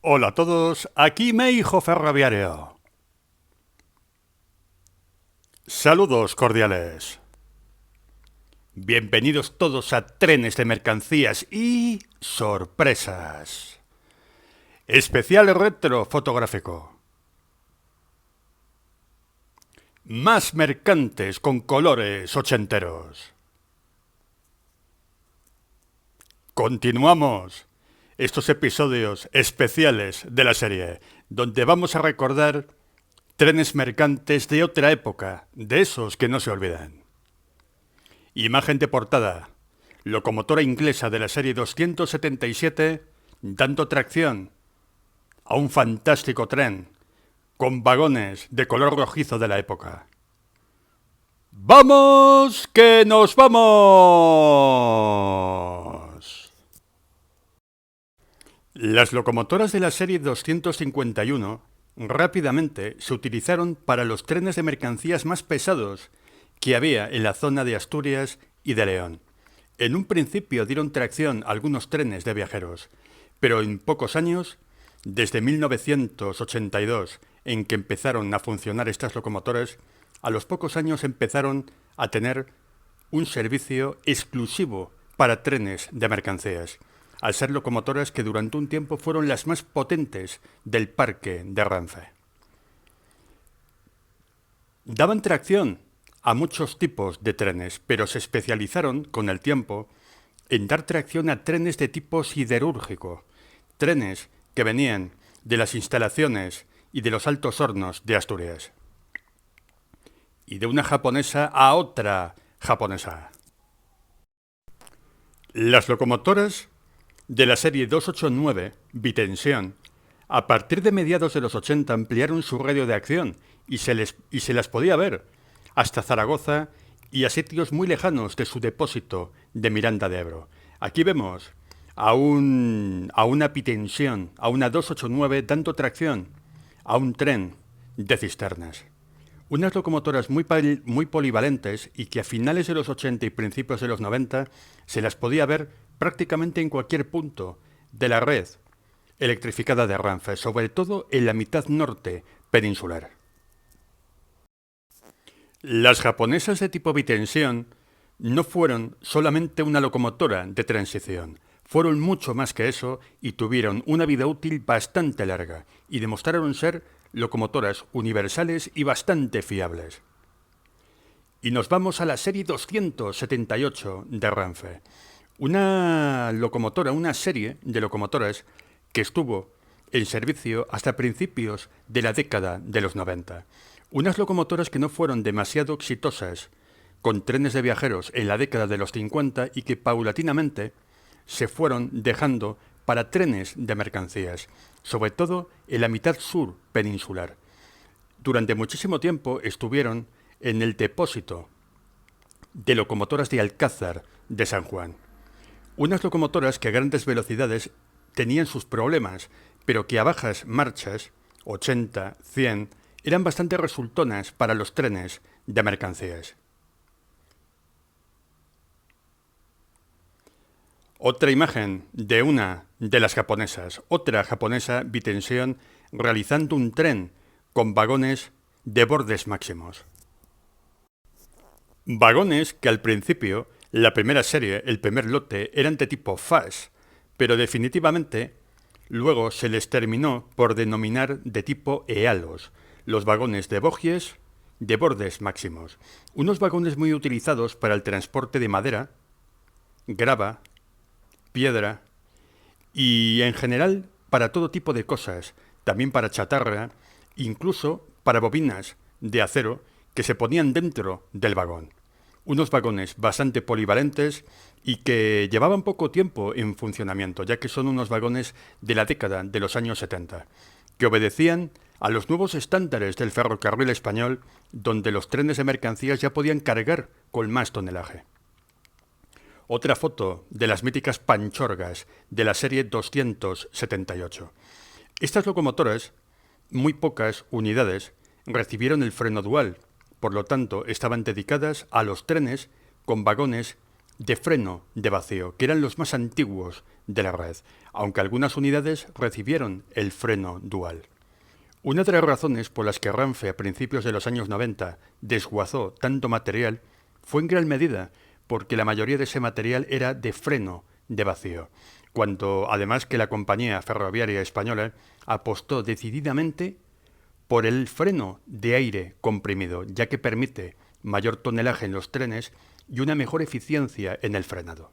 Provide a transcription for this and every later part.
Hola a todos, aquí Meijo Ferroviario. Saludos cordiales. Bienvenidos todos a Trenes de Mercancías y sorpresas. Especial retro fotográfico. Más mercantes con colores ochenteros. Continuamos estos episodios especiales de la serie, donde vamos a recordar trenes mercantes de otra época, de esos que no se olvidan. Imagen de portada. Locomotora inglesa de la serie 277 dando tracción a un fantástico tren con vagones de color rojizo de la época. ¡Vamos, que nos vamos! Las locomotoras de la serie 251 rápidamente se utilizaron para los trenes de mercancías más pesados que había en la zona de Asturias y de León. En un principio dieron tracción a algunos trenes de viajeros, pero en pocos años, desde 1982, en que empezaron a funcionar estas locomotoras, a los pocos años empezaron a tener un servicio exclusivo para trenes de mercancías, al ser locomotoras que durante un tiempo fueron las más potentes del parque de Renfe. Daban tracción a muchos tipos de trenes, pero se especializaron con el tiempo en dar tracción a trenes de tipo siderúrgico, trenes que venían de las instalaciones y de los altos hornos de Asturias. Y de una japonesa a otra japonesa. Las locomotoras de la serie 289 Bitensión, a partir de mediados de los 80 ampliaron su radio de acción y se las podía ver hasta Zaragoza y a sitios muy lejanos de su depósito de Miranda de Ebro. Aquí vemos a una Bitensión, a una 289 dando tracción a un tren de cisternas. Unas locomotoras muy polivalentes y que a finales de los 80 y principios de los 90 se las podía ver prácticamente en cualquier punto de la red electrificada de Renfe, sobre todo en la mitad norte peninsular. Las japonesas de tipo bitensión no fueron solamente una locomotora de transición, fueron mucho más que eso y tuvieron una vida útil bastante larga y demostraron ser locomotoras universales y bastante fiables. Y nos vamos a la serie 278 de Renfe, una locomotora, una serie de locomotoras que estuvo en servicio hasta principios de la década de los 90. Unas locomotoras que no fueron demasiado exitosas con trenes de viajeros en la década de los 50 y que paulatinamente se fueron dejando para trenes de mercancías, sobre todo en la mitad sur peninsular. Durante muchísimo tiempo estuvieron en el depósito de locomotoras de Alcázar de San Juan. Unas locomotoras que a grandes velocidades tenían sus problemas, pero que a bajas marchas, 80, 100, eran bastante resultonas para los trenes de mercancías. Otra imagen de una de las japonesas, otra japonesa bitensión realizando un tren con vagones de bordes máximos. Vagones que al principio, la primera serie, el primer lote, eran de tipo FAS, pero definitivamente luego se les terminó por denominar de tipo EALOS, los vagones de bogies de bordes máximos. Unos vagones muy utilizados para el transporte de madera, grava, piedra y en general para todo tipo de cosas, también para chatarra, incluso para bobinas de acero que se ponían dentro del vagón. Unos vagones bastante polivalentes y que llevaban poco tiempo en funcionamiento, ya que son unos vagones de la década de los años 70, que obedecían a los nuevos estándares del ferrocarril español, donde los trenes de mercancías ya podían cargar con más tonelaje. Otra foto de las míticas panchorgas de la serie 278. Estas locomotoras, muy pocas unidades, recibieron el freno dual, por lo tanto estaban dedicadas a los trenes con vagones de freno de vacío, que eran los más antiguos de la red, aunque algunas unidades recibieron el freno dual. Una de las razones por las que Renfe a principios de los años 90 desguazó tanto material fue en gran medida porque la mayoría de ese material era de freno de vacío, cuando además que la compañía ferroviaria española apostó decididamente por el freno de aire comprimido, ya que permite mayor tonelaje en los trenes y una mejor eficiencia en el frenado.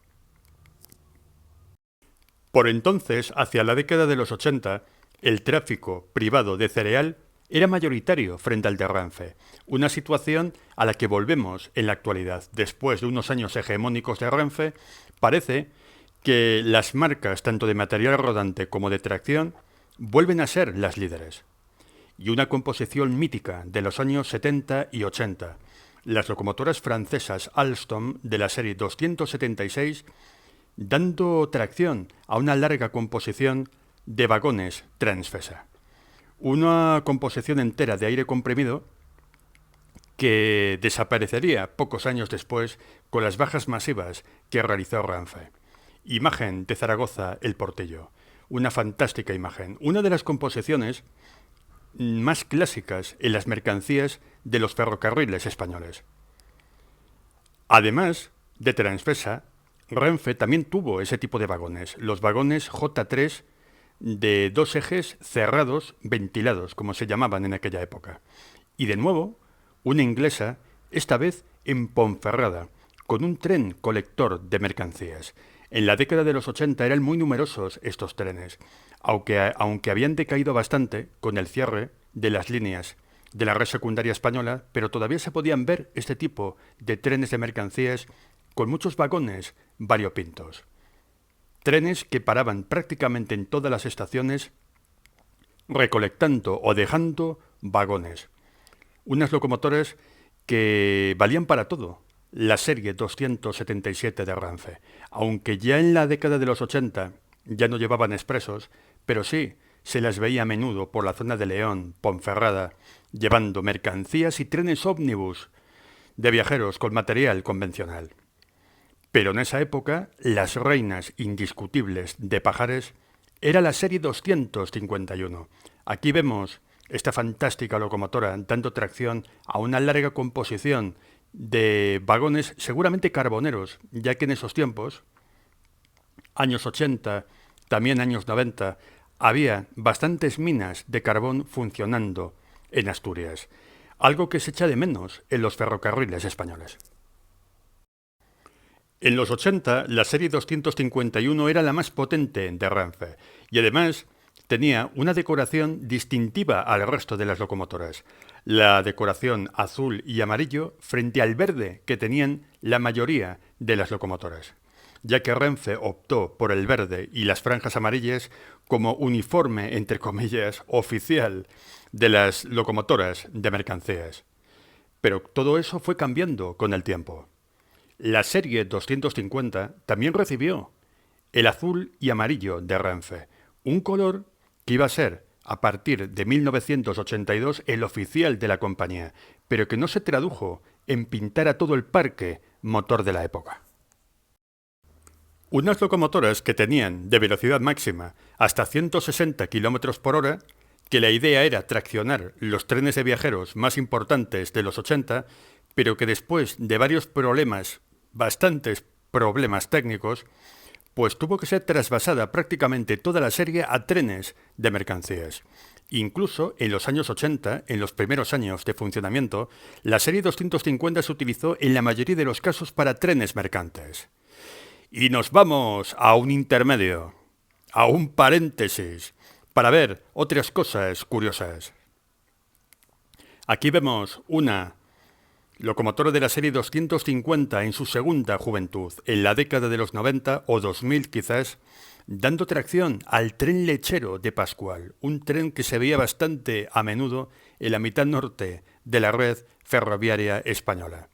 Por entonces, hacia la década de los 80, el tráfico privado de cereal era mayoritario frente al de Renfe, una situación a la que volvemos en la actualidad. Después de unos años hegemónicos de Renfe, parece que las marcas tanto de material rodante como de tracción vuelven a ser las líderes. Y una composición mítica de los años 70 y 80, las locomotoras francesas Alstom de la serie 276, dando tracción a una larga composición de vagones Transfesa. Una composición entera de aire comprimido que desaparecería pocos años después con las bajas masivas que realizó Renfe. Imagen de Zaragoza, El Portillo. Una fantástica imagen. Una de las composiciones más clásicas en las mercancías de los ferrocarriles españoles. Además de Transfesa, Renfe también tuvo ese tipo de vagones, los vagones J3 de 2 ejes cerrados, ventilados, como se llamaban en aquella época. Y de nuevo, una inglesa, esta vez en Ponferrada, con un tren colector de mercancías. En la década de los 80 eran muy numerosos estos trenes, aunque habían decaído bastante con el cierre de las líneas de la red secundaria española, pero todavía se podían ver este tipo de trenes de mercancías con muchos vagones variopintos. Trenes que paraban prácticamente en todas las estaciones recolectando o dejando vagones. Unas locomotoras que valían para todo. La serie 277 de Renfe, aunque ya en la década de los 80 ya no llevaban expresos, pero sí se las veía a menudo por la zona de León, Ponferrada, llevando mercancías y trenes ómnibus de viajeros con material convencional. Pero en esa época, las reinas indiscutibles de Pajares era la serie 251. Aquí vemos esta fantástica locomotora dando tracción a una larga composición de vagones seguramente carboneros, ya que en esos tiempos, años 80, también años 90, había bastantes minas de carbón funcionando en Asturias, algo que se echa de menos en los ferrocarriles españoles. En los 80, la serie 251 era la más potente de Renfe y además tenía una decoración distintiva al resto de las locomotoras. La decoración azul y amarillo frente al verde que tenían la mayoría de las locomotoras, ya que Renfe optó por el verde y las franjas amarillas como uniforme, entre comillas, oficial de las locomotoras de mercancías. Pero todo eso fue cambiando con el tiempo. La serie 250 también recibió el azul y amarillo de Renfe, un color que iba a ser, a partir de 1982, el oficial de la compañía, pero que no se tradujo en pintar a todo el parque motor de la época. Unas locomotoras que tenían de velocidad máxima hasta 160 km por hora, que la idea era traccionar los trenes de viajeros más importantes de los 80, pero que después de varios bastantes problemas técnicos, pues tuvo que ser trasvasada prácticamente toda la serie a trenes de mercancías. Incluso en los años 80, en los primeros años de funcionamiento, la serie 250 se utilizó en la mayoría de los casos para trenes mercantes. Y nos vamos a un intermedio, a un paréntesis, para ver otras cosas curiosas. Aquí vemos una locomotora de la serie 250 en su segunda juventud, en la década de los 90 o 2000 quizás, dando tracción al tren lechero de Pascual, un tren que se veía bastante a menudo en la mitad norte de la red ferroviaria española.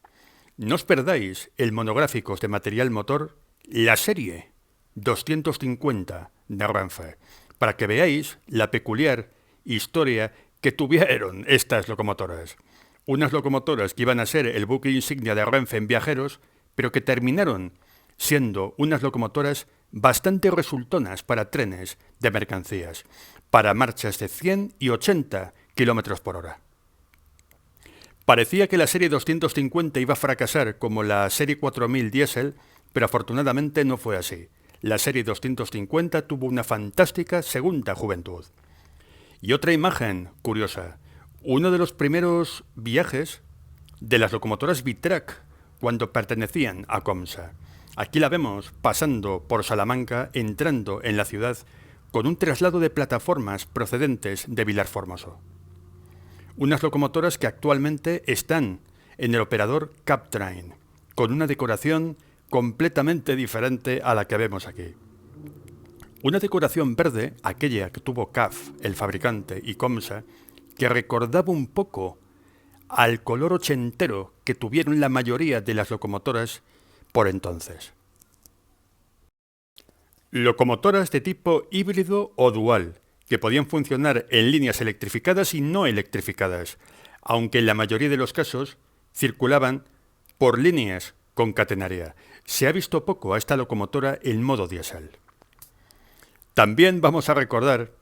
No os perdáis el monográficos de material motor, la serie 250 de Renfe, para que veáis la peculiar historia que tuvieron estas locomotoras. Unas locomotoras que iban a ser el buque insignia de Renfe en viajeros, pero que terminaron siendo unas locomotoras bastante resultonas para trenes de mercancías, para marchas de 100 y 80 km por hora. Parecía que la serie 250 iba a fracasar como la serie 4000 diésel, pero afortunadamente no fue así. La serie 250 tuvo una fantástica segunda juventud. Y otra imagen curiosa, uno de los primeros viajes de las locomotoras Bitrac cuando pertenecían a Comsa. Aquí la vemos pasando por Salamanca, entrando en la ciudad con un traslado de plataformas procedentes de Vilar Formoso. Unas locomotoras que actualmente están en el operador Captrain, con una decoración completamente diferente a la que vemos aquí. Una decoración verde, aquella que tuvo CAF, el fabricante, y Comsa, que recordaba un poco al color ochentero que tuvieron la mayoría de las locomotoras por entonces. Locomotoras de tipo híbrido o dual, que podían funcionar en líneas electrificadas y no electrificadas, aunque en la mayoría de los casos circulaban por líneas con catenaria. Se ha visto poco a esta locomotora en modo diésel. También vamos a recordar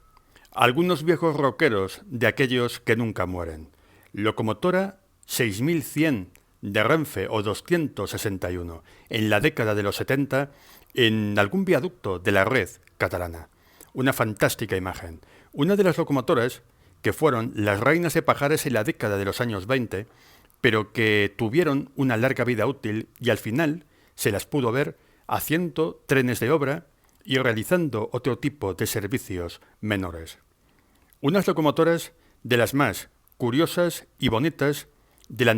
algunos viejos rockeros de aquellos que nunca mueren. Locomotora 6100 de Renfe o 261, en la década de los 70, en algún viaducto de la red catalana. Una fantástica imagen. Una de las locomotoras que fueron las reinas de Pajares en la década de los años 20, pero que tuvieron una larga vida útil y al final se las pudo ver haciendo trenes de obra y realizando otro tipo de servicios menores. Unas locomotoras de las más curiosas y bonitas de la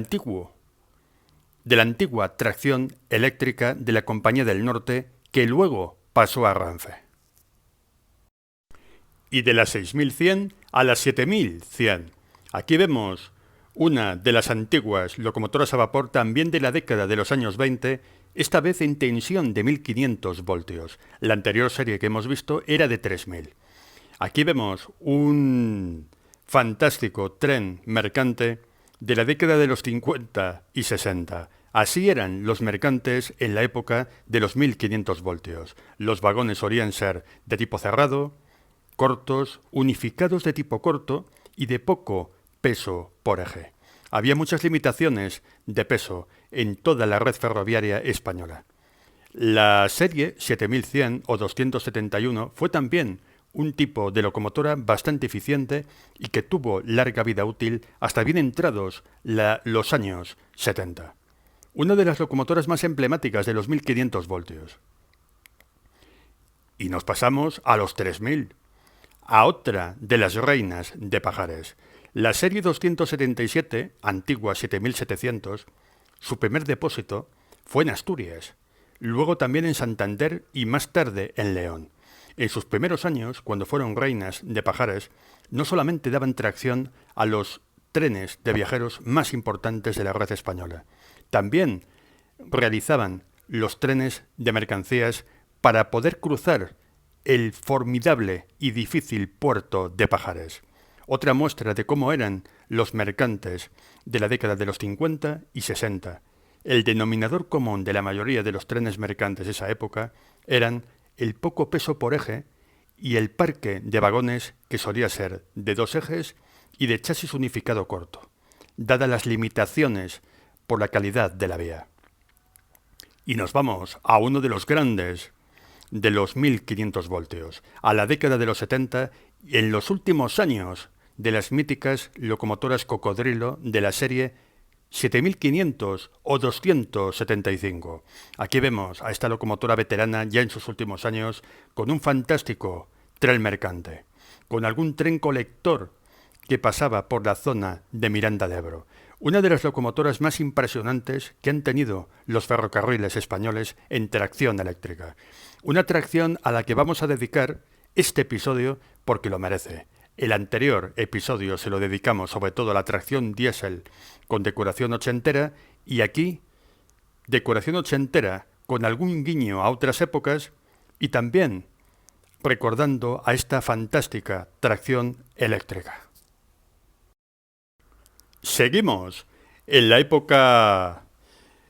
antigua tracción eléctrica de la Compañía del Norte que luego pasó a Renfe. Y de las 6100 a las 7100. Aquí vemos una de las antiguas locomotoras a vapor también de la década de los años 20, esta vez en tensión de 1500 voltios. La anterior serie que hemos visto era de 3000. Aquí vemos un fantástico tren mercante de la década de los 50 y 60. Así eran los mercantes en la época de los 1500 voltios. Los vagones solían ser de tipo cerrado, cortos, unificados de tipo corto y de poco peso por eje. Había muchas limitaciones de peso en toda la red ferroviaria española. La serie 7100 o 271 fue también un tipo de locomotora bastante eficiente y que tuvo larga vida útil hasta bien entrados los años 70. Una de las locomotoras más emblemáticas de los 1500 voltios. Y nos pasamos a los 3000, a otra de las reinas de Pajares. La serie 277, antigua 7700, su primer depósito fue en Asturias, luego también en Santander y más tarde en León. En sus primeros años, cuando fueron reinas de Pajares, no solamente daban tracción a los trenes de viajeros más importantes de la red española, también realizaban los trenes de mercancías para poder cruzar el formidable y difícil puerto de Pajares. Otra muestra de cómo eran los mercantes de la década de los 50 y 60. El denominador común de la mayoría de los trenes mercantes de esa época eran el poco peso por eje y el parque de vagones que solía ser de 2 ejes y de chasis unificado corto, dadas las limitaciones por la calidad de la vía. Y nos vamos a uno de los grandes de los 1500 voltios, a la década de los 70 y en los últimos años de las míticas locomotoras Cocodrilo de la serie 7500 o 275. Aquí vemos a esta locomotora veterana ya en sus últimos años con un fantástico tren mercante, con algún tren colector que pasaba por la zona de Miranda de Ebro. Una de las locomotoras más impresionantes que han tenido los ferrocarriles españoles en tracción eléctrica. Una tracción a la que vamos a dedicar este episodio porque lo merece. El anterior episodio se lo dedicamos sobre todo a la tracción diésel con decoración ochentera y aquí decoración ochentera con algún guiño a otras épocas y también recordando a esta fantástica tracción eléctrica. Seguimos en la época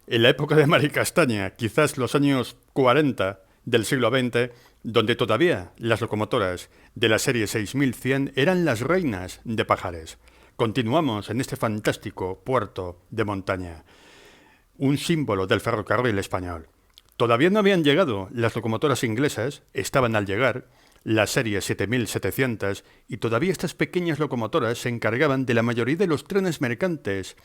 en la época de Maricastaña, quizás los años 40 del siglo XX, donde todavía las locomotoras de la serie 6100 eran las reinas de Pajares. Continuamos en este fantástico puerto de montaña, un símbolo del ferrocarril español. Todavía no habían llegado las locomotoras inglesas, estaban al llegar la serie 7700 y todavía estas pequeñas locomotoras se encargaban de la mayoría de los trenes mercantes,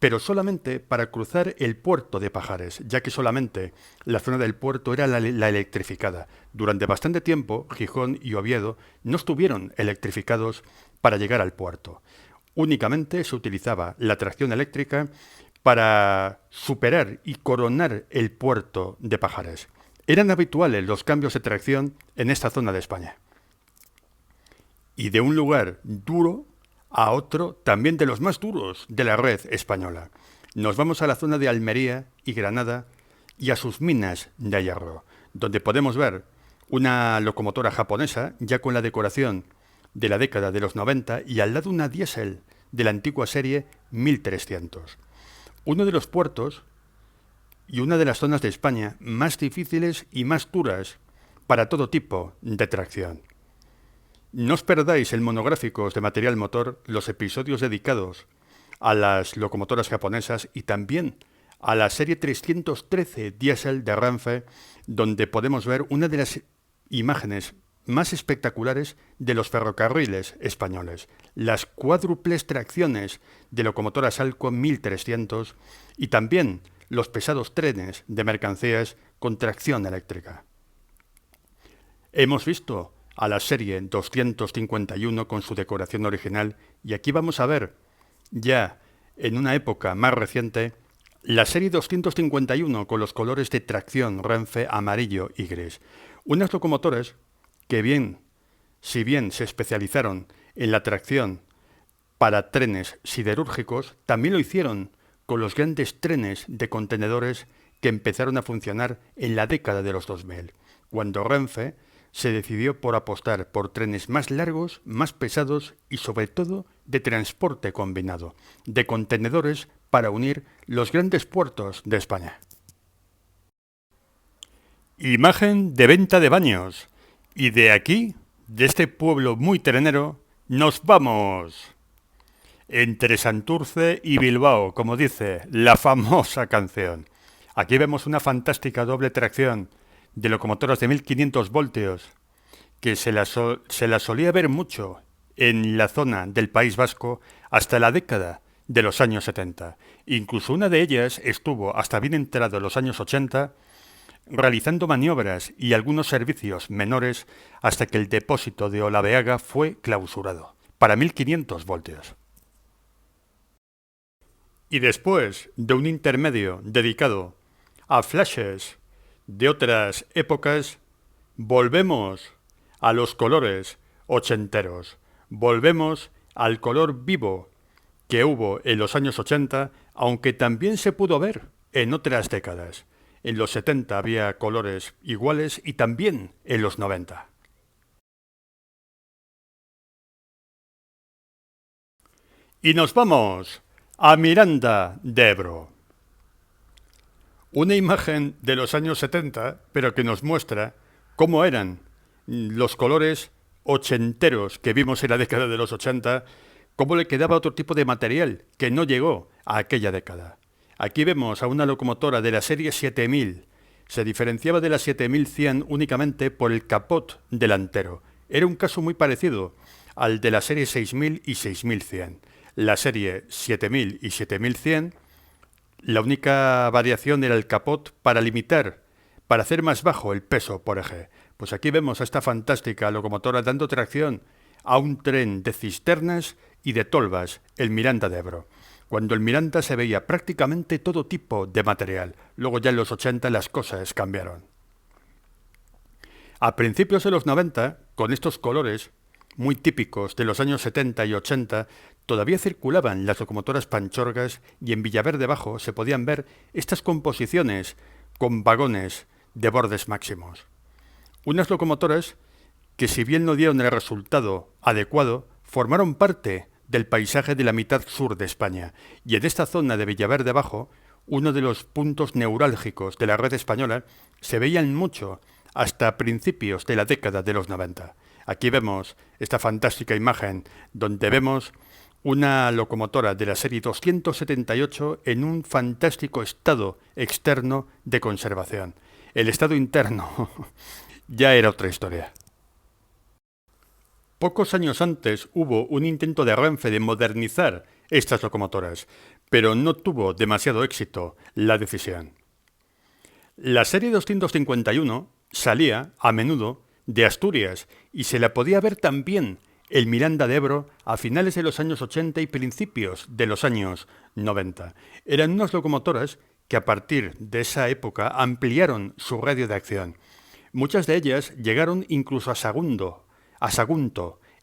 pero solamente para cruzar el puerto de Pajares, ya que solamente la zona del puerto era la electrificada. Durante bastante tiempo, Gijón y Oviedo no estuvieron electrificados para llegar al puerto. Únicamente se utilizaba la tracción eléctrica para superar y coronar el puerto de Pajares. Eran habituales los cambios de tracción en esta zona de España. Y de un lugar duro a otro, también de los más duros de la red española. Nos vamos a la zona de Almería y Granada y a sus minas de hierro, donde podemos ver una locomotora japonesa ya con la decoración de la década de los 90 y al lado una diésel de la antigua serie 1300. Uno de los puertos y una de las zonas de España más difíciles y más duras para todo tipo de tracción. No os perdáis en monográficos de material motor los episodios dedicados a las locomotoras japonesas y también a la serie 313 diésel de Renfe, donde podemos ver una de las imágenes más espectaculares de los ferrocarriles españoles, las cuádruples tracciones de locomotoras Alco 1300 y también los pesados trenes de mercancías con tracción eléctrica. Hemos visto a la serie 251 con su decoración original y aquí vamos a ver, ya en una época más reciente, la serie 251 con los colores de tracción Renfe amarillo y gris. Unas locomotoras que si bien se especializaron en la tracción para trenes siderúrgicos, también lo hicieron con los grandes trenes de contenedores que empezaron a funcionar en la década de los 2000, cuando Renfe se decidió por apostar por trenes más largos, más pesados y sobre todo de transporte combinado, de contenedores para unir los grandes puertos de España. Imagen de venta de baños. Y de aquí, de este pueblo muy trenero, nos vamos entre Santurce y Bilbao, como dice la famosa canción. Aquí vemos una fantástica doble tracción de locomotoras de 1500 voltios, que se la solía ver mucho en la zona del País Vasco hasta la década de los años 70. Incluso una de ellas estuvo hasta bien entrado los años 80 realizando maniobras y algunos servicios menores hasta que el depósito de Olaveaga fue clausurado para 1500 voltios. Y después de un intermedio dedicado a flashes de otras épocas, volvemos a los colores ochenteros, volvemos al color vivo que hubo en los años 80, aunque también se pudo ver en otras décadas. En los 70 había colores iguales y también en los 90. Y nos vamos a Miranda de Ebro. Una imagen de los años 70, pero que nos muestra cómo eran los colores ochenteros que vimos en la década de los 80, cómo le quedaba otro tipo de material que no llegó a aquella década. Aquí vemos a una locomotora de la serie 7000. Se diferenciaba de la 7100 únicamente por el capot delantero. Era un caso muy parecido al de la serie 6000 y 6100. La serie 7000 y 7100, la única variación era el capot para hacer más bajo el peso por eje. Pues aquí vemos a esta fantástica locomotora dando tracción a un tren de cisternas y de tolvas, el Miranda de Ebro. Cuando el Miranda se veía prácticamente todo tipo de material. Luego ya en los 80 las cosas cambiaron. A principios de los 90, con estos colores muy típicos de los años 70 y 80, todavía circulaban las locomotoras panchorgas y en Villaverde Bajo se podían ver estas composiciones con vagones de bordes máximos. Unas locomotoras que, si bien no dieron el resultado adecuado, formaron parte del paisaje de la mitad sur de España, y en esta zona de Villaverde Bajo uno de los puntos neurálgicos de la red española, se veían mucho hasta principios de la década de los 90. Aquí vemos esta fantástica imagen donde vemos una locomotora de la serie 278 en un fantástico estado externo de conservación. El estado interno ya era otra historia. Pocos años antes hubo un intento de Renfe de modernizar estas locomotoras, pero no tuvo demasiado éxito la decisión. La serie 251 salía, a menudo, de Asturias y se la podía ver también en Miranda de Ebro a finales de los años 80 y principios de los años 90. Eran unas locomotoras que a partir de esa época ampliaron su radio de acción. Muchas de ellas llegaron incluso a Sagunto,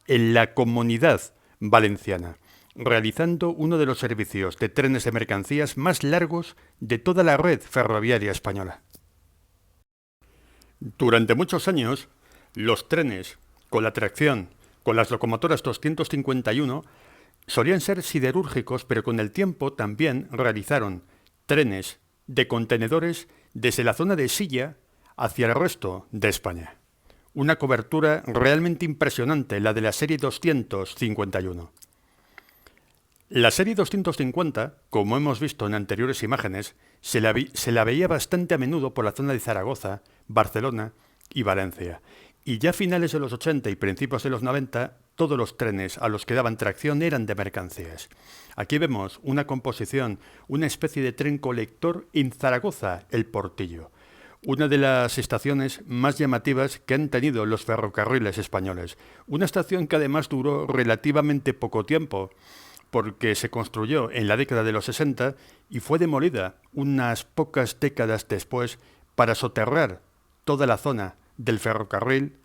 en la Comunidad Valenciana, realizando uno de los servicios de trenes de mercancías más largos de toda la red ferroviaria española. Durante muchos años, los trenes con la tracción, con las locomotoras 251, solían ser siderúrgicos, pero con el tiempo también realizaron trenes de contenedores desde la zona de Silla hacia el resto de España. Una cobertura realmente impresionante, la de la serie 251. La serie 250, como hemos visto en anteriores imágenes, se la veía bastante a menudo por la zona de Zaragoza, Barcelona y Valencia. Y ya a finales de los 80 y principios de los 90, todos los trenes a los que daban tracción eran de mercancías. Aquí vemos una composición, una especie de tren colector en Zaragoza, el Portillo. Una de las estaciones más llamativas que han tenido los ferrocarriles españoles. Una estación que además duró relativamente poco tiempo, porque se construyó en la década de los 60 y fue demolida unas pocas décadas después para soterrar toda la zona del ferrocarril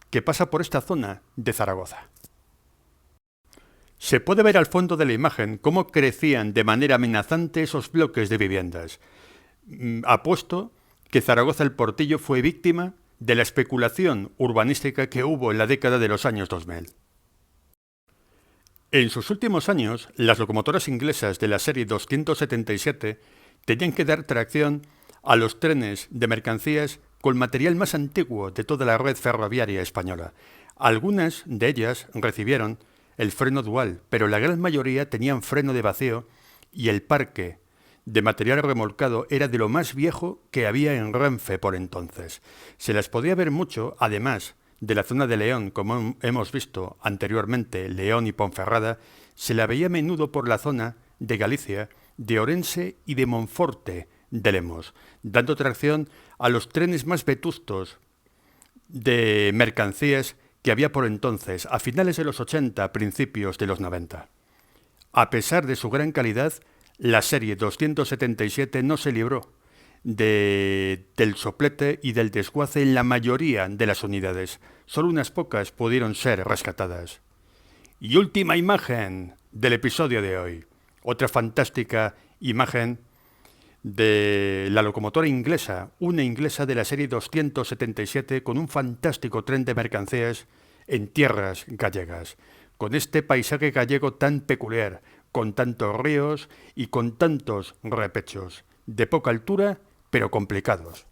que pasa por esta zona de Zaragoza. Se puede ver al fondo de la imagen cómo crecían de manera amenazante esos bloques de viviendas. Apuesto que Zaragoza el Portillo fue víctima de la especulación urbanística que hubo en la década de los años 2000. En sus últimos años, las locomotoras inglesas de la serie 277 tenían que dar tracción a los trenes de mercancías con material más antiguo de toda la red ferroviaria española. Algunas de ellas recibieron el freno dual, pero la gran mayoría tenían freno de vacío y el parque de material remolcado era de lo más viejo que había en Renfe por entonces. Se las podía ver mucho, además de la zona de León, como hemos visto anteriormente, León y Ponferrada, se la veía a menudo por la zona de Galicia, de Orense y de Monforte de Lemos, dando tracción a los trenes más vetustos de mercancías que había por entonces, a finales de los 80, principios de los 90. A pesar de su gran calidad, la serie 277 no se libró del soplete y del desguace en la mayoría de las unidades. Solo unas pocas pudieron ser rescatadas. Y última imagen del episodio de hoy. Otra fantástica imagen de la locomotora inglesa, una inglesa de la serie 277 con un fantástico tren de mercancías en tierras gallegas, con este paisaje gallego tan peculiar, con tantos ríos y con tantos repechos, de poca altura, pero complicados.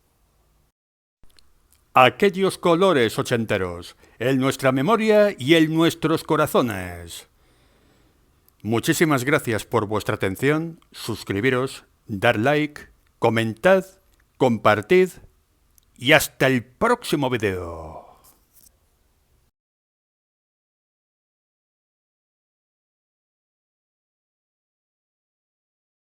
Aquellos colores ochenteros, en nuestra memoria y en nuestros corazones. Muchísimas gracias por vuestra atención, suscribiros, dar like, comentad, compartid y hasta el próximo video.